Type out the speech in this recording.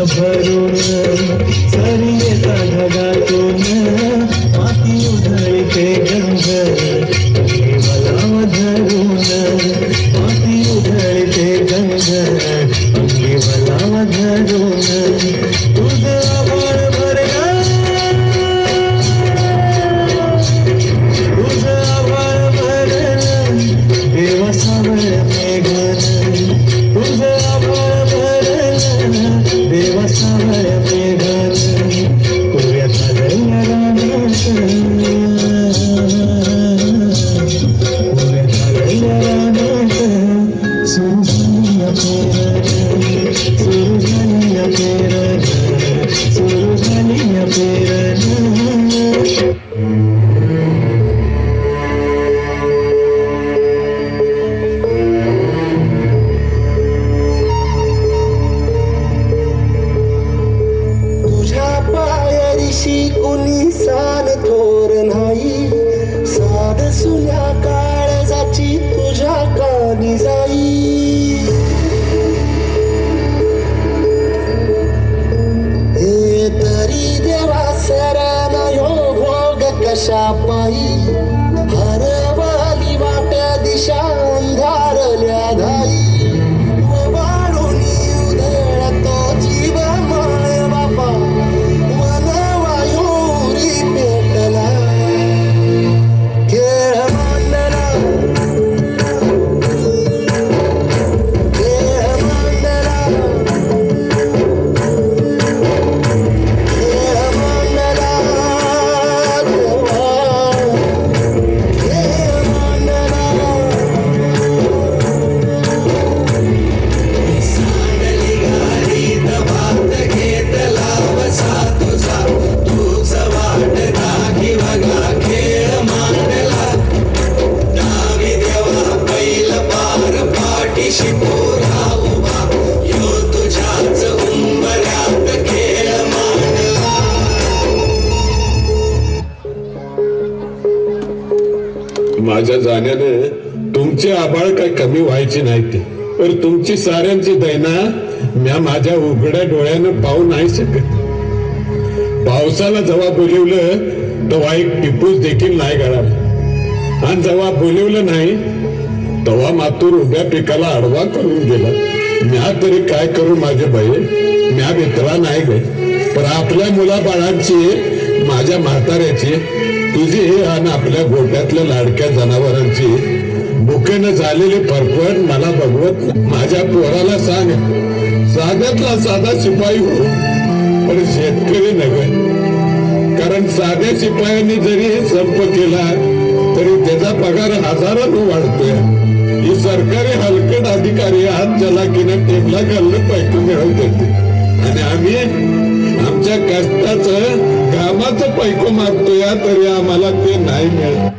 भरून सरी येता ढगातून माती उधळते गंध अंगीवलाव धरून माती उधळते गंध अंगीवलाव धरून तुझं आभाळ भरलं तुझं आभाळ भरलं देवा सावळ मेघन तुझं आभाळ भरलं देवा सावळ मेघन पुऱ्यात आलंय रानात पुऱ्यात आलंय रानात सुरू झाली पेरण सुरू झाली पेरण कुणी सान थोर नाही साध सुन्या काळजाची तुझ्या कानी जाई हे तरी देवा सरण यो भोग कशा पायी हरवली वाट्या दिशा अंधारल्या धाई माझ्या जाण्याने तुमचे आभाळ काय कमी व्हायचे नाही ते पण तुमची साऱ्यांची दैना म्या माझ्या उघड्या डोळ्यानं पाहू नाही शकत पावसाला जेव्हा बोलवलं तेव्हा एक टिपूस देखील नाही गळाला आणि जेव्हा बोलवलं नाही तेव्हा मातूर उभ्या पिकाला आडवा करून गेला म्या तरी काय करू माझे बाई म्या मित्रा नाही गे पण आपल्या मुलाबाळांची माझ्या म्हाताऱ्याची तुझी आणि आपल्या गोट्यातल्या लाडक्या जनावरांची भुकेनं झालेली फरफट मला बघवत माझ्या पोराला सांग साध्यातला साधा शिपाई हो पण शेतकरी नव्हे कारण साध्या शिपायांनी जरी संप केला तरी त्याचा पगार हजारानं वाढतोय ही सरकारी हलकट अधिकारी हात चलाकीनं टेबला घालून पैकी मिळवून देते आणि आम्ही आमच्या कष्टाचं कामाचं पैको मागतोय तरी आम्हाला ते नाही मिळत